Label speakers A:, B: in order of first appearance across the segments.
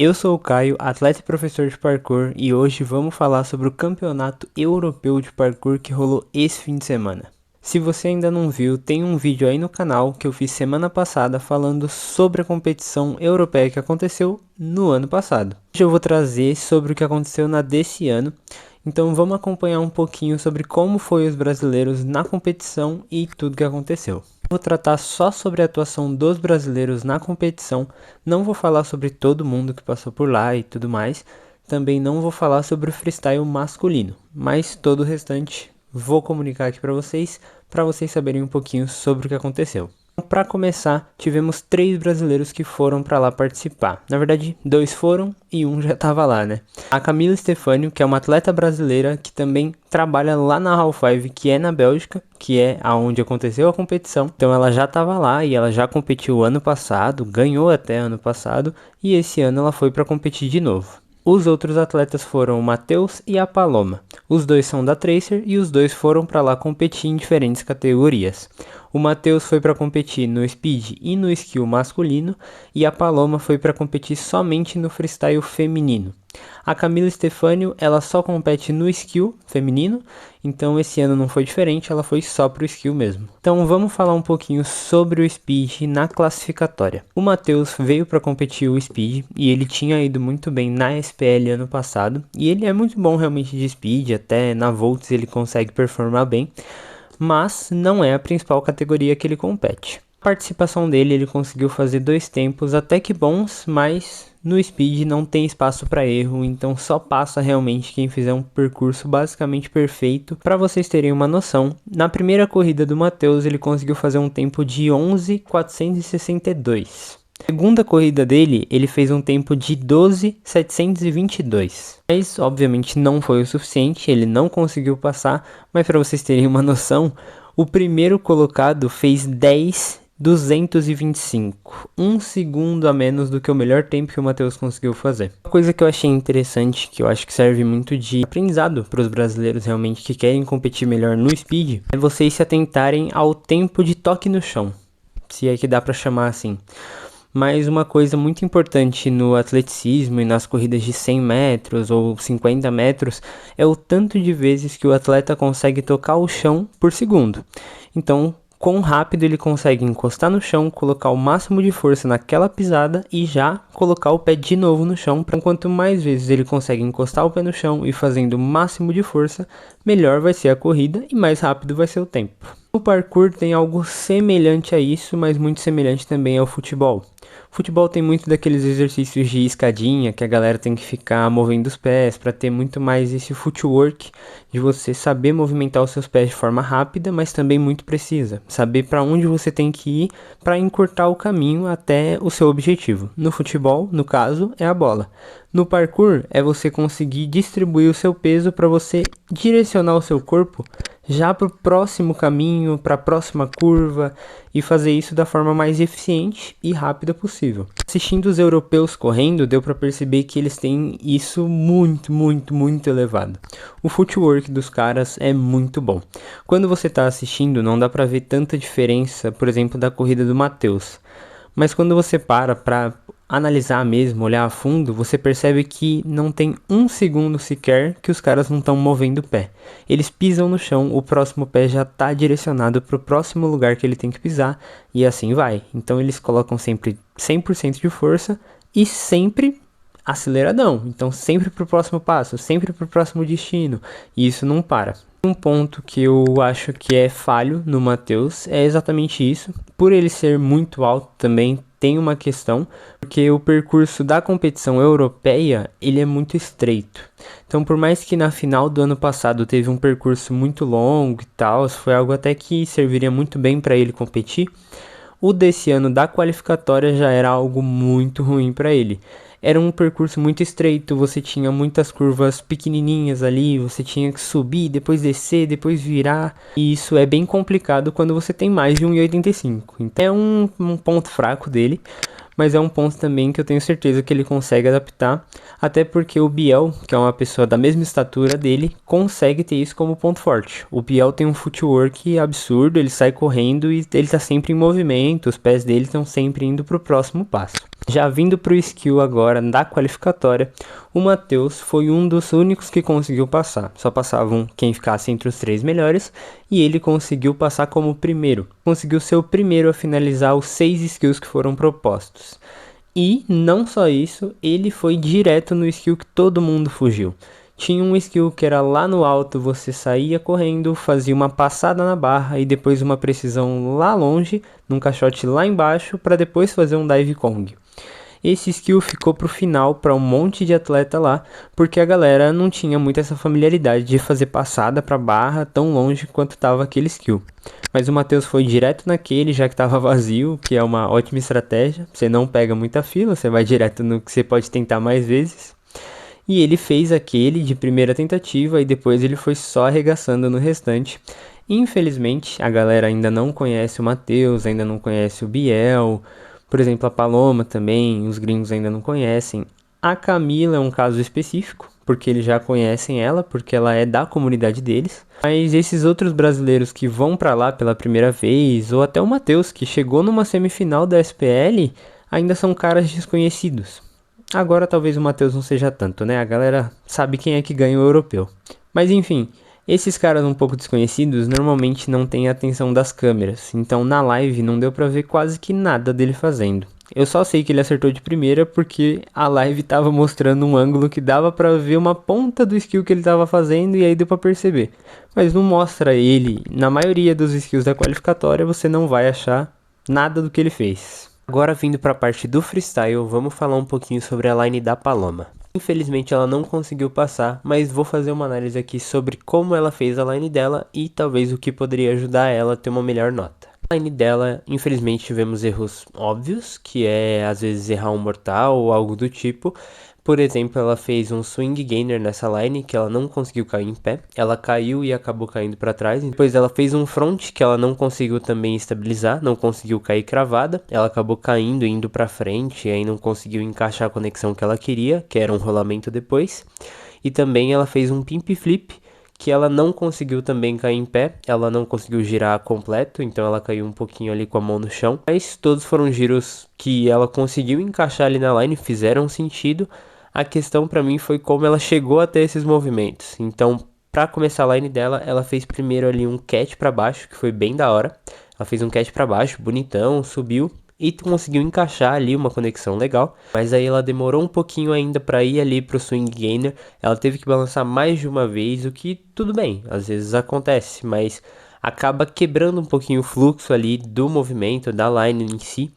A: Eu sou o Caio, atleta e professor de parkour, e hoje vamos falar sobre o Campeonato Europeu de Parkour que rolou esse fim de semana. Se você ainda não viu, tem um vídeo aí no canal que eu fiz semana passada falando sobre a competição europeia que aconteceu no ano passado. Hoje eu vou trazer sobre o que aconteceu na desse ano, então vamos acompanhar um pouquinho sobre como foi os brasileiros na competição e tudo que aconteceu. Vou tratar só sobre a atuação dos brasileiros na competição, não vou falar sobre todo mundo que passou por lá e tudo mais, também não vou falar sobre o freestyle masculino, mas todo o restante vou comunicar aqui para vocês saberem um pouquinho sobre o que aconteceu. Para começar, tivemos 3 brasileiros que foram para lá participar. Na verdade, 2 foram e um já estava lá, né? A Camila Stefânio, que é uma atleta brasileira que também trabalha lá na Hall 5, que é na Bélgica, que é aonde aconteceu a competição. Então ela já estava lá e ela já competiu ano passado, ganhou até ano passado, e esse ano ela foi para competir de novo. Os outros atletas foram o Matheus e a Paloma. Os dois são da Tracer e os dois foram para lá competir em diferentes categorias. O Matheus foi para competir no Speed e no Skill masculino e a Paloma foi para competir somente no Freestyle feminino. A Camila Stefânio, ela só compete no Skill feminino, então esse ano não foi diferente, ela foi só pro Skill mesmo. Então vamos falar um pouquinho sobre o Speed na classificatória. O Matheus veio para competir o Speed e ele tinha ido muito bem na SPL ano passado, e ele é muito bom realmente de Speed, até na Volts ele consegue performar bem, mas não é a principal categoria que ele compete. A participação dele, ele conseguiu fazer 2 tempos até que bons, mas no Speed não tem espaço para erro, então só passa realmente quem fizer um percurso basicamente perfeito. Para vocês terem uma noção, na primeira corrida do Matheus ele conseguiu fazer um tempo de 11.462. Segunda corrida dele, ele fez um tempo de 12.722. Mas, obviamente, não foi o suficiente, ele não conseguiu passar. Mas, para vocês terem uma noção, o primeiro colocado fez 10.225. 1 segundo a menos do que o melhor tempo que o Matheus conseguiu fazer. Uma coisa que eu achei interessante, que eu acho que serve muito de aprendizado para os brasileiros realmente que querem competir melhor no Speed, é vocês se atentarem ao tempo de toque no chão, se é que dá para chamar assim. Mas uma coisa muito importante no atleticismo e nas corridas de 100 metros ou 50 metros é o tanto de vezes que o atleta consegue tocar o chão por segundo. Então, quão rápido ele consegue encostar no chão, colocar o máximo de força naquela pisada e já colocar o pé de novo no chão. Quanto mais vezes ele consegue encostar o pé no chão e fazendo o máximo de força, melhor vai ser a corrida e mais rápido vai ser o tempo. O parkour tem algo semelhante a isso, mas muito semelhante também ao futebol. O futebol tem muito daqueles exercícios de escadinha que a galera tem que ficar movendo os pés para ter muito mais esse footwork de você saber movimentar os seus pés de forma rápida, mas também muito precisa. Saber para onde você tem que ir para encurtar o caminho até o seu objetivo. No futebol, no caso, é a bola. No parkour, é você conseguir distribuir o seu peso para você direcionar o seu corpo já para o próximo caminho, para a próxima curva, e fazer isso da forma mais eficiente e rápida possível. Assistindo os europeus correndo, deu para perceber que eles têm isso muito elevado. O footwork dos caras é muito bom. Quando você está assistindo, não dá para ver tanta diferença, por exemplo, da corrida do Matheus. Mas quando você para analisar mesmo, olhar a fundo, você percebe que não tem 1 segundo sequer que os caras não estão movendo o pé. Eles pisam no chão, o próximo pé já está direcionado para o próximo lugar que ele tem que pisar, e assim vai. Então eles colocam sempre 100% de força e sempre aceleradão. Então sempre para o próximo passo, sempre para o próximo destino, e isso não para. Um ponto que eu acho que é falho no Matheus é exatamente isso. Por ele ser muito alto também tem uma questão, porque o percurso da competição europeia ele é muito estreito. Então, por mais que na final do ano passado teve um percurso muito longo e tal, foi algo até que serviria muito bem para ele competir, o desse ano da qualificatória já era algo muito ruim para ele. Era um percurso muito estreito, você tinha muitas curvas pequenininhas ali, você tinha que subir, depois descer, depois virar. E isso é bem complicado quando você tem mais de 1,85. Então é um ponto fraco dele, mas é um ponto também que eu tenho certeza que ele consegue adaptar. Até porque o Biel, que é uma pessoa da mesma estatura dele, consegue ter isso como ponto forte. O Biel tem um footwork absurdo, ele sai correndo e ele está sempre em movimento, os pés dele estão sempre indo para o próximo passo. Já vindo pro skill agora da qualificatória, o Matheus foi um dos únicos que conseguiu passar. Só passavam quem ficasse entre os 3 melhores e ele conseguiu passar como primeiro. Conseguiu ser o primeiro a finalizar os 6 skills que foram propostos. E não só isso, ele foi direto no skill que todo mundo fugiu. Tinha um skill que era lá no alto, você saía correndo, fazia uma passada na barra e depois uma precisão lá longe, num caixote lá embaixo, para depois fazer um dive Kong. Esse skill ficou pro final para um monte de atleta lá, porque a galera não tinha muito essa familiaridade de fazer passada para barra tão longe quanto estava aquele skill. Mas o Matheus foi direto naquele, já que estava vazio, que é uma ótima estratégia. Você não pega muita fila, você vai direto no que você pode tentar mais vezes. E ele fez aquele de primeira tentativa e depois ele foi só arregaçando no restante. Infelizmente, a galera ainda não conhece o Matheus, ainda não conhece o Biel. Por exemplo, a Paloma também, os gringos ainda não conhecem. A Camila é um caso específico, porque eles já conhecem ela, porque ela é da comunidade deles. Mas esses outros brasileiros que vão pra lá pela primeira vez, ou até o Matheus, que chegou numa semifinal da SPL, ainda são caras desconhecidos. Agora talvez o Matheus não seja tanto, né? A galera sabe quem é que ganha o europeu. Mas enfim, esses caras um pouco desconhecidos normalmente não têm a atenção das câmeras, então na live não deu pra ver quase que nada dele fazendo. Eu só sei que ele acertou de primeira porque a live tava mostrando um ângulo que dava pra ver uma ponta do skill que ele tava fazendo e aí deu pra perceber. Mas não mostra ele, na maioria dos skills da qualificatória você não vai achar nada do que ele fez. Agora vindo para a parte do freestyle, vamos falar um pouquinho sobre a line da Paloma. Infelizmente ela não conseguiu passar, mas vou fazer uma análise aqui sobre como ela fez a line dela e talvez o que poderia ajudar ela a ter uma melhor nota. Na line dela, infelizmente tivemos erros óbvios, que é às vezes errar um mortal ou algo do tipo. Por exemplo, ela fez um swing gainer nessa line que ela não conseguiu cair em pé. Ela caiu e acabou caindo para trás. Depois ela fez um front que ela não conseguiu também estabilizar, não conseguiu cair cravada. Ela acabou caindo e indo para frente e aí não conseguiu encaixar a conexão que ela queria, que era um rolamento depois. E também ela fez um pimp flip que ela não conseguiu também cair em pé, ela não conseguiu girar completo, então ela caiu um pouquinho ali com a mão no chão. Mas todos foram giros que ela conseguiu encaixar ali na line, fizeram sentido. A questão pra mim foi como ela chegou até esses movimentos. Então, pra começar a line dela, ela fez primeiro ali um catch pra baixo, que foi bem da hora. Ela fez um catch pra baixo, bonitão, subiu e conseguiu encaixar ali uma conexão legal, mas aí ela demorou um pouquinho ainda para ir ali pro swing gainer, ela teve que balançar mais de uma vez, o que tudo bem, às vezes acontece, mas acaba quebrando um pouquinho o fluxo ali do movimento, da line em si.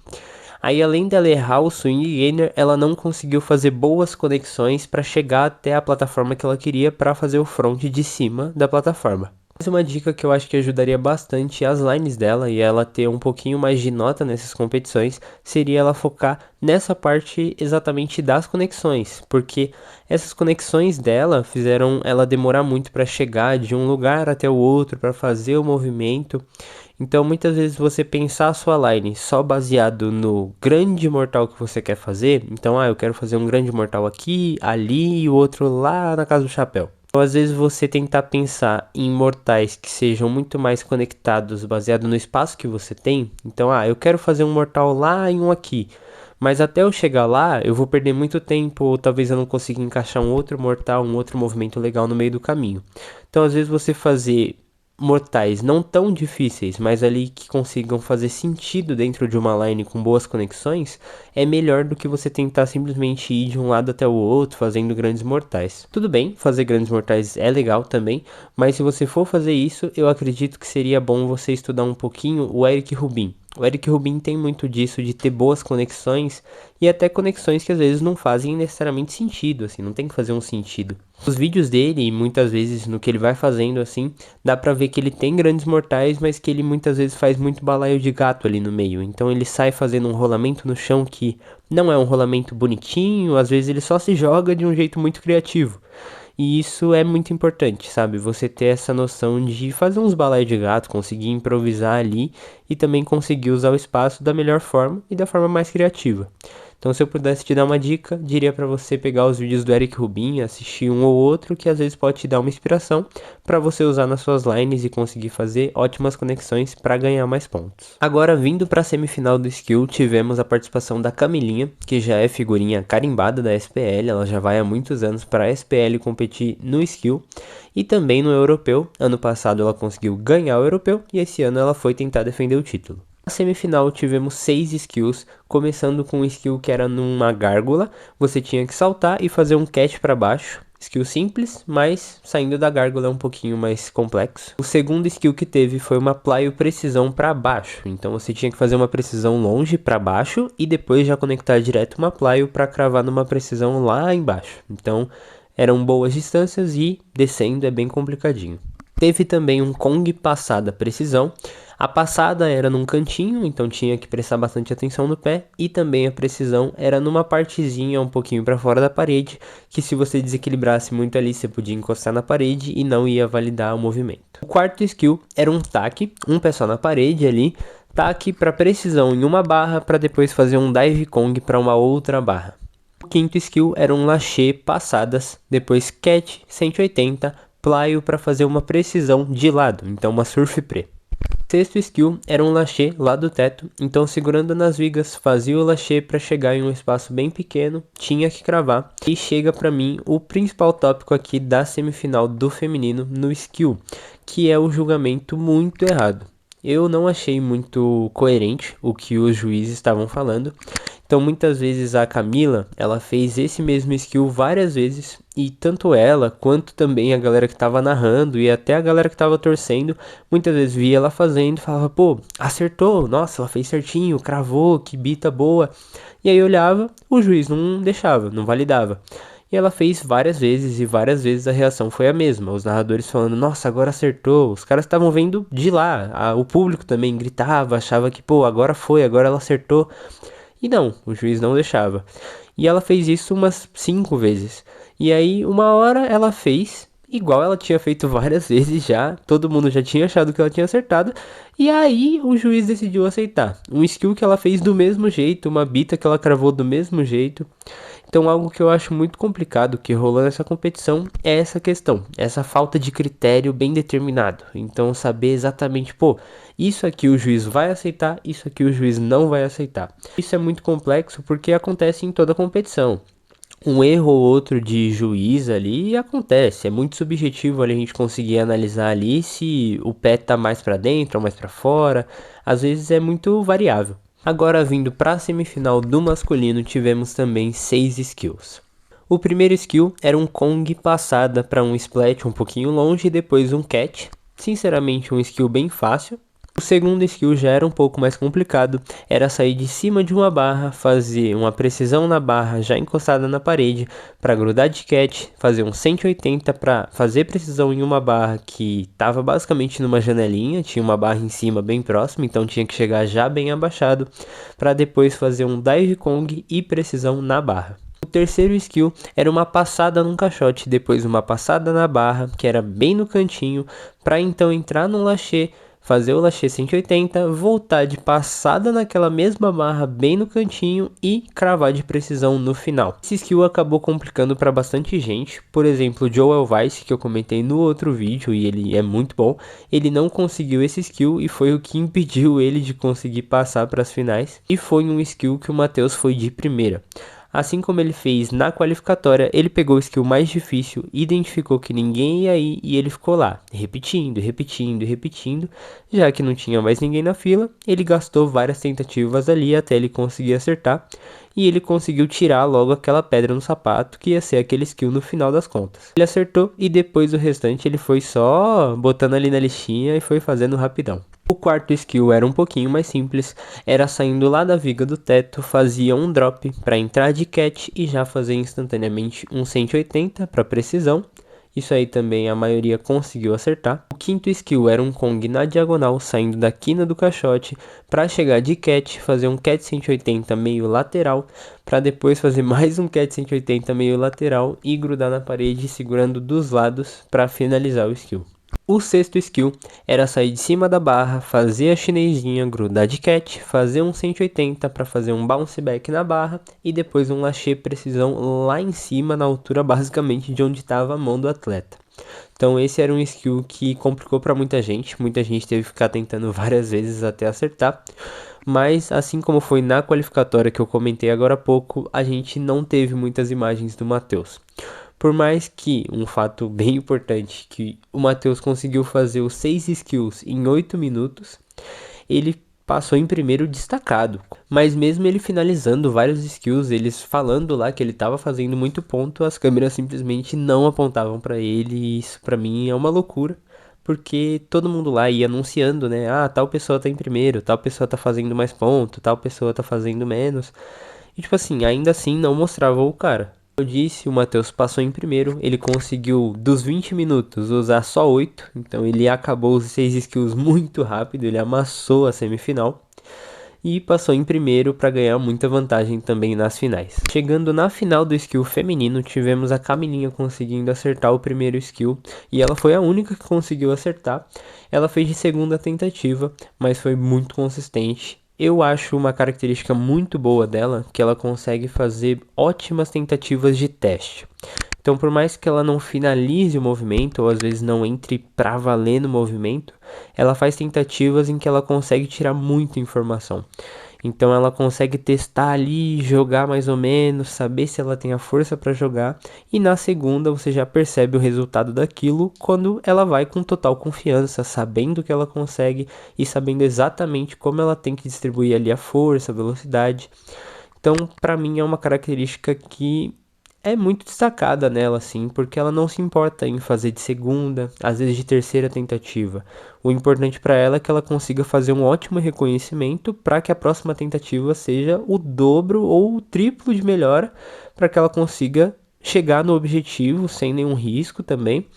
A: Aí além dela errar o swing gainer, ela não conseguiu fazer boas conexões para chegar até a plataforma que ela queria para fazer o front de cima da plataforma. Mas uma dica que eu acho que ajudaria bastante as lines dela e ela ter um pouquinho mais de nota nessas competições seria ela focar nessa parte exatamente das conexões, porque essas conexões dela fizeram ela demorar muito para chegar de um lugar até o outro para fazer o movimento. Então muitas vezes você pensar a sua line só baseado no grande mortal que você quer fazer, então eu quero fazer um grande mortal aqui, ali e o outro lá na casa do chapéu. Ou às vezes você tentar pensar em mortais que sejam muito mais conectados baseado no espaço que você tem. Então, eu quero fazer um mortal lá e um aqui. Mas até eu chegar lá, eu vou perder muito tempo, ou talvez eu não consiga encaixar um outro mortal, um outro movimento legal no meio do caminho. Então, às vezes você fazer mortais não tão difíceis, mas ali que consigam fazer sentido dentro de uma line com boas conexões, é melhor do que você tentar simplesmente ir de um lado até o outro fazendo grandes mortais. Tudo bem, fazer grandes mortais é legal também, mas se você for fazer isso, eu acredito que seria bom você estudar um pouquinho o Eric Rubin. O Eric Rubin tem muito disso de ter boas conexões e até conexões que às vezes não fazem necessariamente sentido, assim, não tem que fazer um sentido. Os vídeos dele, muitas vezes no que ele vai fazendo assim, dá pra ver que ele tem grandes mortais, mas que ele muitas vezes faz muito balaio de gato ali no meio. Então ele sai fazendo um rolamento no chão que não é um rolamento bonitinho, às vezes ele só se joga de um jeito muito criativo. E isso é muito importante, sabe? Você ter essa noção de fazer uns balaios de gato, conseguir improvisar ali e também conseguir usar o espaço da melhor forma e da forma mais criativa. Então, se eu pudesse te dar uma dica, diria para você pegar os vídeos do Eric Rubin, assistir um ou outro, que às vezes pode te dar uma inspiração para você usar nas suas lines e conseguir fazer ótimas conexões para ganhar mais pontos. Agora, vindo para a semifinal do skill, tivemos a participação da Camilinha, que já é figurinha carimbada da SPL, ela já vai há muitos anos para a SPL competir no skill e também no europeu. Ano passado ela conseguiu ganhar o europeu e esse ano ela foi tentar defender o título. Na semifinal tivemos 6 skills, começando com um skill que era numa gárgula, você tinha que saltar e fazer um catch para baixo. Skill simples, mas saindo da gárgula é um pouquinho mais complexo. O segundo skill que teve foi uma plyo precisão para baixo, então você tinha que fazer uma precisão longe para baixo e depois já conectar direto uma plyo para cravar numa precisão lá embaixo. Então eram boas distâncias e descendo é bem complicadinho. Teve também um Kong passada precisão. A passada era num cantinho, então tinha que prestar bastante atenção no pé, e também a precisão era numa partezinha um pouquinho para fora da parede, que se você desequilibrasse muito ali, você podia encostar na parede e não ia validar o movimento. O quarto skill era um taque, um pé só na parede ali, taque para precisão em uma barra para depois fazer um dive Kong para uma outra barra. O quinto skill era um lachê passadas, depois catch 180, plyo para fazer uma precisão de lado, então uma surf pre. Sexto skill era um lachê lá do teto, então segurando nas vigas fazia o lachê para chegar em um espaço bem pequeno, tinha que cravar. E chega para mim o principal tópico aqui da semifinal do feminino no skill, que é o julgamento muito errado. Eu não achei muito coerente o que os juízes estavam falando. Então muitas vezes a Camila, ela fez esse mesmo skill várias vezes e tanto ela quanto também a galera que tava narrando e até a galera que tava torcendo, muitas vezes via ela fazendo e falava, pô, acertou, nossa, ela fez certinho, cravou, que bita boa. E aí olhava, o juiz não deixava, não validava. E ela fez várias vezes e várias vezes a reação foi a mesma. Os narradores falando, nossa, agora acertou. Os caras estavam vendo de lá. O público também gritava, achava que, pô, agora foi, agora ela acertou. E não, o juiz não deixava. E ela fez isso umas 5 vezes. E aí, uma hora ela fez, igual ela tinha feito várias vezes já. Todo mundo já tinha achado que ela tinha acertado. E aí, o juiz decidiu aceitar. Um skill que ela fez do mesmo jeito, uma bita que ela cravou do mesmo jeito. Então, algo que eu acho muito complicado que rolou nessa competição é essa questão, essa falta de critério bem determinado. Então, saber exatamente, pô, isso aqui o juiz vai aceitar, isso aqui o juiz não vai aceitar. Isso é muito complexo porque acontece em toda competição. Um erro ou outro de juiz ali acontece, é muito subjetivo ali a gente conseguir analisar ali se o pé tá mais para dentro ou mais para fora, às vezes é muito variável. Agora vindo para a semifinal do masculino, tivemos também 6 skills. O primeiro skill era um Kong passada para um splat um pouquinho longe e depois um catch. Sinceramente um skill bem fácil. O segundo skill já era um pouco mais complicado, era sair de cima de uma barra, fazer uma precisão na barra já encostada na parede para grudar de catch, fazer um 180 para fazer precisão em uma barra que estava basicamente numa janelinha, tinha uma barra em cima bem próxima, então tinha que chegar já bem abaixado, para depois fazer um dive Kong e precisão na barra. O terceiro skill era uma passada num caixote, depois uma passada na barra, que era bem no cantinho, para então entrar no lachê, fazer o lachê 180, voltar de passada naquela mesma barra bem no cantinho e cravar de precisão no final. Esse skill acabou complicando para bastante gente. Por exemplo, o Joel Weiss, que eu comentei no outro vídeo e ele é muito bom, ele não conseguiu esse skill e foi o que impediu ele de conseguir passar para as finais. E foi um skill que o Matheus foi de primeira. Assim como ele fez na qualificatória, ele pegou o skill mais difícil, identificou que ninguém ia ir e ele ficou lá, repetindo, repetindo, repetindo. Já que não tinha mais ninguém na fila, ele gastou várias tentativas ali até ele conseguir acertar. E ele conseguiu tirar logo aquela pedra no sapato, que ia ser aquele skill no final das contas. Ele acertou e depois o restante ele foi só botando ali na listinha e foi fazendo rapidão. O quarto skill era um pouquinho mais simples, era saindo lá da viga do teto, fazia um drop para entrar de catch e já fazer instantaneamente um 180 para precisão. Isso aí também a maioria conseguiu acertar. O quinto skill era um Kong na diagonal, saindo da quina do caixote para chegar de catch, fazer um catch 180 meio lateral, para depois fazer mais um catch 180 meio lateral e grudar na parede segurando dos lados para finalizar o skill. O sexto skill era sair de cima da barra, fazer a chinesinha, grudar de catch, fazer um 180 para fazer um bounce back na barra e depois um lâcher precisão lá em cima, na altura basicamente de onde estava a mão do atleta. Então esse era um skill que complicou para muita gente teve que ficar tentando várias vezes até acertar. Mas assim como foi na qualificatória que eu comentei agora há pouco, a gente não teve muitas imagens do Matheus. Por mais que, um fato bem importante, que o Matheus conseguiu fazer os 6 skills em 8 minutos, ele passou em primeiro destacado. Mas mesmo ele finalizando vários skills, eles falando lá que ele estava fazendo muito ponto, as câmeras simplesmente não apontavam para ele, e isso para mim é uma loucura. Porque todo mundo lá ia anunciando, né? Ah, tal pessoa tá em primeiro, tal pessoa tá fazendo mais ponto, tal pessoa tá fazendo menos. E tipo assim, ainda assim não mostrava o cara. Eu disse, o Matheus passou em primeiro, ele conseguiu dos 20 minutos usar só 8, então ele acabou os 6 skills muito rápido, ele amassou a semifinal e passou em primeiro para ganhar muita vantagem também nas finais. Chegando na final do skill feminino, tivemos a Camilinha conseguindo acertar o primeiro skill e ela foi a única que conseguiu acertar. Ela fez de segunda tentativa, mas foi muito consistente. Eu acho uma característica muito boa dela que ela consegue fazer ótimas tentativas de teste. Então, por mais que ela não finalize o movimento, ou às vezes não entre pra valer no movimento, ela faz tentativas em que ela consegue tirar muita informação. Então ela consegue testar ali, jogar mais ou menos, saber se ela tem a força para jogar, e na segunda você já percebe o resultado daquilo quando ela vai com total confiança, sabendo que ela consegue e sabendo exatamente como ela tem que distribuir ali a força, a velocidade. Então, para mim é uma característica que é muito destacada nela, assim, porque ela não se importa em fazer de segunda, às vezes de terceira tentativa. O importante para ela é que ela consiga fazer um ótimo reconhecimento para que a próxima tentativa seja o dobro ou o triplo de melhora, para que ela consiga chegar no objetivo sem nenhum risco também,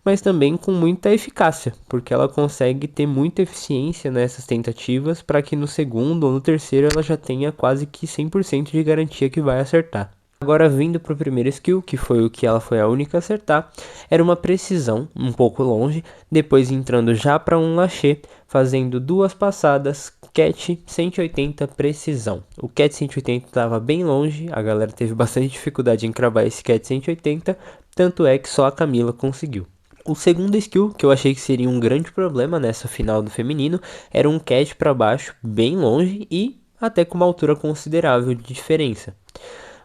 A: mas também com muita eficácia, porque ela consegue ter muita eficiência nessas tentativas para que no segundo ou no terceiro ela já tenha quase que 100% de garantia que vai acertar. Agora vindo para o primeiro skill, que foi o que ela foi a única a acertar, era uma precisão um pouco longe, depois entrando já para um lâcher, fazendo duas passadas, catch 180 precisão. O catch 180 estava bem longe, a galera teve bastante dificuldade em cravar esse catch 180, tanto é que só a Camila conseguiu. O segundo skill, que eu achei que seria um grande problema nessa final do feminino, era um catch para baixo, bem longe e até com uma altura considerável de diferença.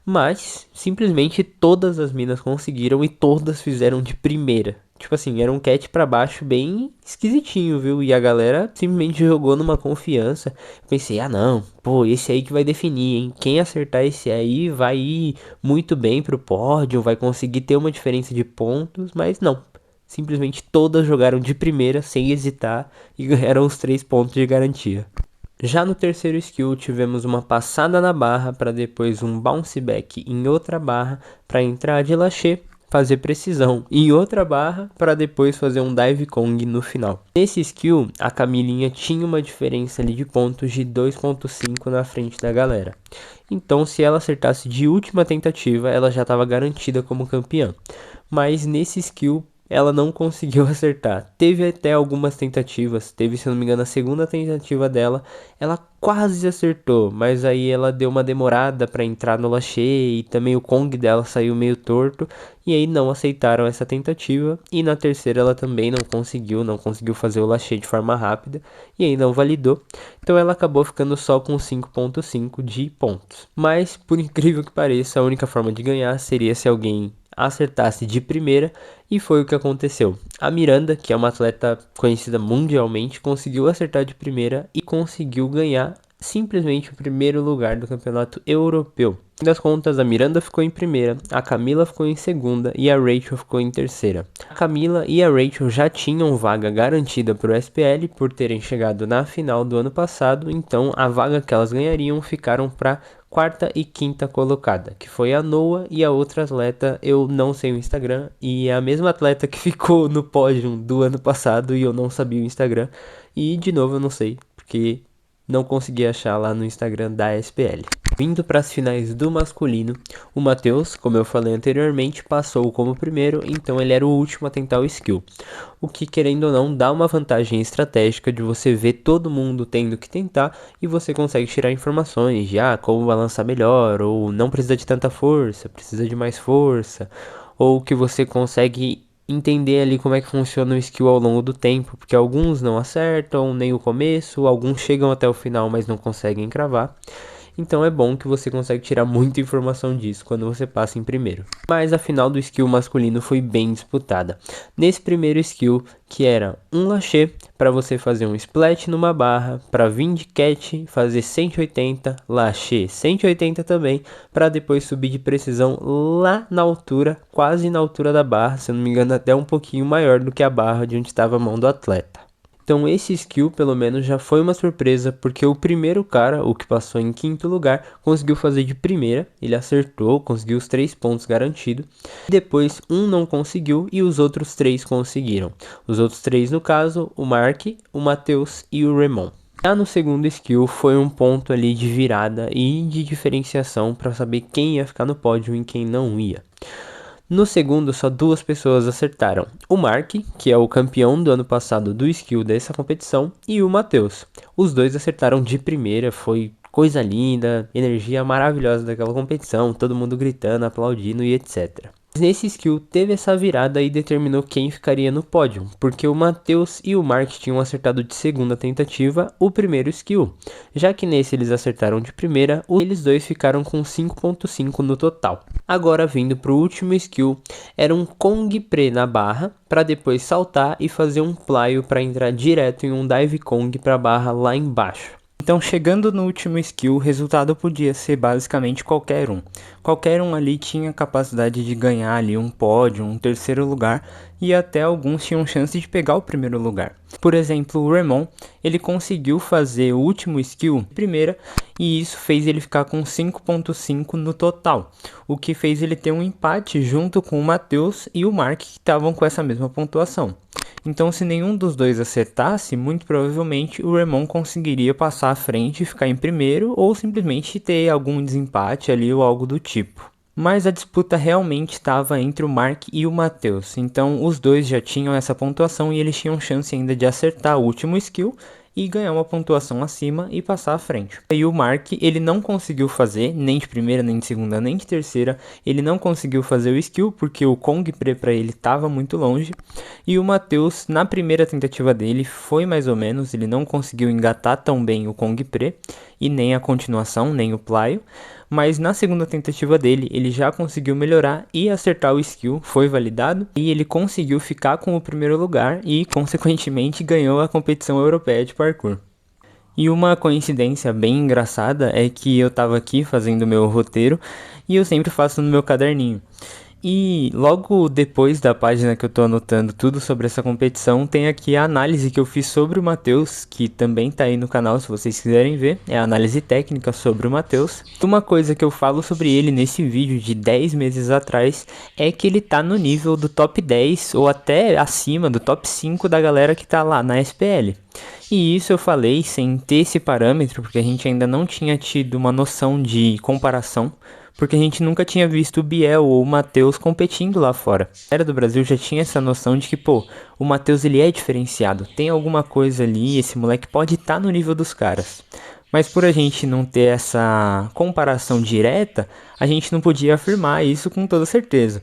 A: Mas, simplesmente todas as minas conseguiram e todas fizeram de primeira. Tipo assim, era um catch pra baixo bem esquisitinho, viu? E a galera simplesmente jogou numa confiança. Eu pensei, ah não, pô, esse aí que vai definir, hein? Quem acertar esse aí vai ir muito bem pro pódio, vai conseguir ter uma diferença de pontos, mas não. Simplesmente todas jogaram de primeira, sem hesitar, e ganharam os 3 pontos de garantia. Já no terceiro skill tivemos uma passada na barra para depois um bounce back em outra barra para entrar de lâcher, fazer precisão em outra barra para depois fazer um dive kong no final. Nesse skill a Camilinha tinha uma diferença ali de pontos de 2.5 na frente da galera. Então se ela acertasse de última tentativa ela já estava garantida como campeã. Mas nesse skill ela não conseguiu acertar. Teve até algumas tentativas, teve, se não me engano, a segunda tentativa dela, ela quase acertou, mas aí ela deu uma demorada para entrar no lâcher e também o Kong dela saiu meio torto, e aí não aceitaram essa tentativa, e na terceira ela também não conseguiu fazer o lâcher de forma rápida, e aí não validou, então ela acabou ficando só com 5.5 de pontos. Mas, por incrível que pareça, a única forma de ganhar seria se alguém acertasse de primeira, e foi o que aconteceu. A Miranda, que é uma atleta conhecida mundialmente, conseguiu acertar de primeira e conseguiu ganhar simplesmente o primeiro lugar do campeonato europeu. No fim das contas, a Miranda ficou em primeira, a Camila ficou em segunda e a Rachel ficou em terceira. A Camila e a Rachel já tinham vaga garantida para o SPL por terem chegado na final do ano passado, então a vaga que elas ganhariam ficaram para quarta e quinta colocada, que foi a Noah, e a outra atleta eu não sei o Instagram, e é a mesma atleta que ficou no pódio do ano passado e eu não sabia o Instagram, e de novo eu não sei, porque não consegui achar lá no Instagram da SPL. Vindo para as finais do masculino, o Matheus, como eu falei anteriormente, passou como primeiro, então ele era o último a tentar o skill. O que, querendo ou não, dá uma vantagem estratégica de você ver todo mundo tendo que tentar e você consegue tirar informações de como balançar melhor, ou não precisa de tanta força, precisa de mais força, ou que você consegue entender ali como é que funciona o skill ao longo do tempo, porque alguns não acertam nem o começo, alguns chegam até o final, mas não conseguem cravar. Então é bom que você consegue tirar muita informação disso quando você passa em primeiro. Mas a final do skill masculino foi bem disputada. Nesse primeiro skill, que era um lachê, para você fazer um splat numa barra, para vir de cat, fazer 180, lachê 180 também, para depois subir de precisão lá na altura, quase na altura da barra, se eu não me engano até um pouquinho maior do que a barra de onde estava a mão do atleta. Então esse skill pelo menos já foi uma surpresa, porque o primeiro cara, o que passou em quinto lugar, conseguiu fazer de primeira, ele acertou, conseguiu os 3 pontos garantidos. Depois um não conseguiu e os outros 3 conseguiram. Os outros 3 no caso, o Mark, o Matheus e o Ramon. Já no segundo skill foi um ponto ali de virada e de diferenciação para saber quem ia ficar no pódio e quem não ia. No segundo, só 2 pessoas acertaram. O Mark, que é o campeão do ano passado do skill dessa competição, e o Matheus. Os dois acertaram de primeira, foi coisa linda, energia maravilhosa daquela competição, todo mundo gritando, aplaudindo e etc. Nesse skill teve essa virada e determinou quem ficaria no pódio, porque o Matheus e o Mark tinham acertado de segunda tentativa o primeiro skill, já que nesse eles acertaram de primeira, eles dois ficaram com 5.5 no total. Agora vindo para o último skill, era um Kong Pre na barra, para depois saltar e fazer um plyo para entrar direto em um Dive Kong para a barra lá embaixo. Então, chegando no último skill, o resultado podia ser basicamente qualquer um. Qualquer um ali tinha capacidade de ganhar ali um pódio, um terceiro lugar, e até alguns tinham chance de pegar o primeiro lugar. Por exemplo, o Ramon, ele conseguiu fazer o último skill primeira, e isso fez ele ficar com 5.5 no total, o que fez ele ter um empate junto com o Matheus e o Mark, que estavam com essa mesma pontuação. Então, se nenhum dos dois acertasse, muito provavelmente o Ramon conseguiria passar à frente e ficar em primeiro, ou simplesmente ter algum desempate ali ou algo do tipo. Mas a disputa realmente estava entre o Mark e o Matheus, então os dois já tinham essa pontuação e eles tinham chance ainda de acertar o último skill e ganhar uma pontuação acima e passar à frente. E o Mark, ele não conseguiu fazer, nem de primeira, nem de segunda, nem de terceira, ele não conseguiu fazer o skill, porque o Kong Pre para ele estava muito longe, e o Matheus, na primeira tentativa dele, foi mais ou menos, ele não conseguiu engatar tão bem o Kong Pre, e nem a continuação, nem o plyo, mas na segunda tentativa dele, ele já conseguiu melhorar e acertar o skill, foi validado, e ele conseguiu ficar com o primeiro lugar e, consequentemente, ganhou a competição europeia de parkour. E uma coincidência bem engraçada é que eu estava aqui fazendo meu roteiro e eu sempre faço no meu caderninho. E logo depois da página que eu tô anotando tudo sobre essa competição, tem aqui a análise que eu fiz sobre o Matheus, que também tá aí no canal se vocês quiserem ver, é a análise técnica sobre o Matheus. Uma coisa que eu falo sobre ele nesse vídeo de 10 meses atrás é que ele tá no nível do top 10 ou até acima do top 5 da galera que tá lá na SPL. E isso eu falei sem ter esse parâmetro, porque a gente ainda não tinha tido uma noção de comparação, porque a gente nunca tinha visto o Biel ou o Matheus competindo lá fora. A galera do Brasil já tinha essa noção de que, o Matheus ele é diferenciado, tem alguma coisa ali, esse moleque pode estar no nível dos caras. Mas por a gente não ter essa comparação direta, a gente não podia afirmar isso com toda certeza.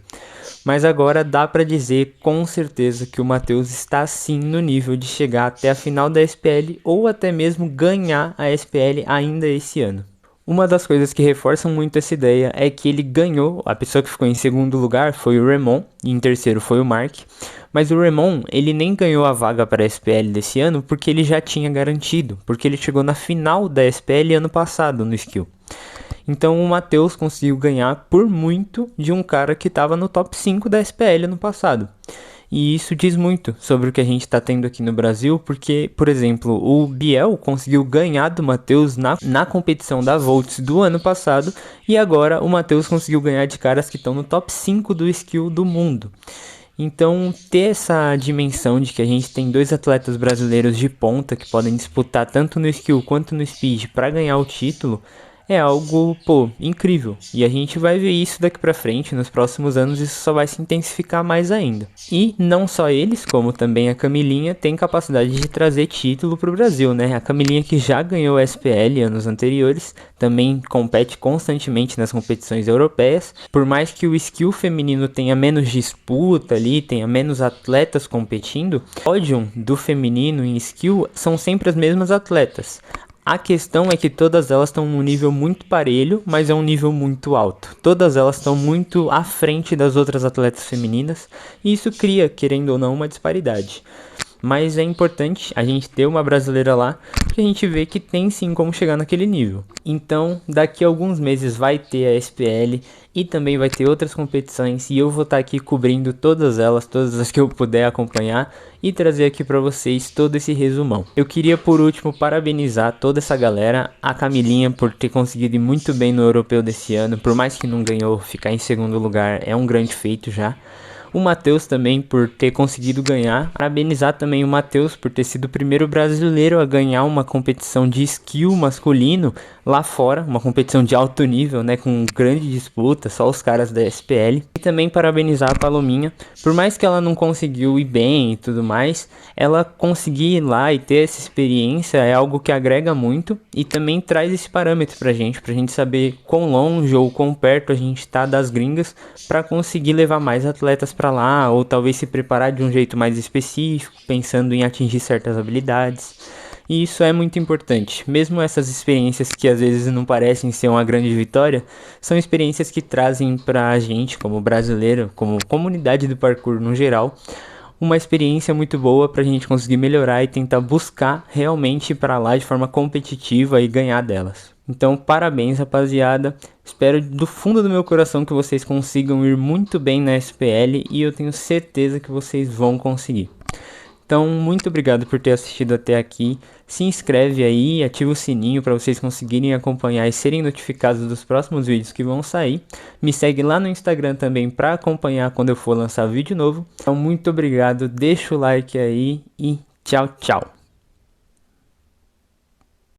A: Mas agora dá pra dizer com certeza que o Matheus está sim no nível de chegar até a final da SPL ou até mesmo ganhar a SPL ainda esse ano. Uma das coisas que reforçam muito essa ideia é que ele ganhou, a pessoa que ficou em segundo lugar foi o Ramon, e em terceiro foi o Mark, mas o Ramon, ele nem ganhou a vaga para a SPL desse ano porque ele já tinha garantido, porque ele chegou na final da SPL ano passado no skill. Então o Matheus conseguiu ganhar por muito de um cara que estava no top 5 da SPL ano passado. E isso diz muito sobre o que a gente está tendo aqui no Brasil, porque, por exemplo, o Biel conseguiu ganhar do Matheus na competição da Volts do ano passado, e agora o Matheus conseguiu ganhar de caras que estão no top 5 do skill do mundo. Então, ter essa dimensão de que a gente tem 2 atletas brasileiros de ponta que podem disputar tanto no skill quanto no speed para ganhar o título é algo, pô, incrível. E a gente vai ver isso daqui pra frente, nos próximos anos, isso só vai se intensificar mais ainda. E não só eles, como também a Camilinha, tem capacidade de trazer título pro Brasil, né? A Camilinha, que já ganhou o SPL anos anteriores, também compete constantemente nas competições europeias. Por mais que o skill feminino tenha menos disputa ali, tenha menos atletas competindo, o pódio do feminino em skill são sempre as mesmas atletas. A questão é que todas elas estão num nível muito parelho, mas é um nível muito alto. Todas elas estão muito à frente das outras atletas femininas, e isso cria, querendo ou não, uma disparidade. Mas é importante a gente ter uma brasileira lá, porque a gente vê que tem sim como chegar naquele nível. Então, daqui a alguns meses vai ter a SPL e também vai ter outras competições, e eu vou estar aqui cobrindo todas elas, todas as que eu puder acompanhar, e trazer aqui para vocês todo esse resumão. Eu queria por último parabenizar toda essa galera, a Camilinha por ter conseguido ir muito bem no europeu desse ano, por mais que não ganhou, ficar em segundo lugar é um grande feito já. O Matheus também por ter conseguido ganhar. Parabenizar também o Matheus por ter sido o primeiro brasileiro a ganhar uma competição de skill masculino lá fora, uma competição de alto nível, né, com grande disputa, só os caras da SPL. E também parabenizar a Palominha, por mais que ela não conseguiu ir bem e tudo mais, ela conseguir ir lá e ter essa experiência é algo que agrega muito e também traz esse parâmetro pra gente saber quão longe ou quão perto a gente tá das gringas para conseguir levar mais atletas para lá, ou talvez se preparar de um jeito mais específico, pensando em atingir certas habilidades. E isso é muito importante. Mesmo essas experiências que às vezes não parecem ser uma grande vitória, são experiências que trazem pra gente, como brasileiro, como comunidade do parkour no geral, uma experiência muito boa pra gente conseguir melhorar e tentar buscar realmente ir pra lá de forma competitiva e ganhar delas. Então, parabéns, rapaziada. Espero do fundo do meu coração que vocês consigam ir muito bem na SPL e eu tenho certeza que vocês vão conseguir. Então, muito obrigado por ter assistido até aqui. Se inscreve aí, ativa o sininho para vocês conseguirem acompanhar e serem notificados dos próximos vídeos que vão sair. Me segue lá no Instagram também para acompanhar quando eu for lançar vídeo novo. Então, muito obrigado, deixa o like aí e tchau, tchau.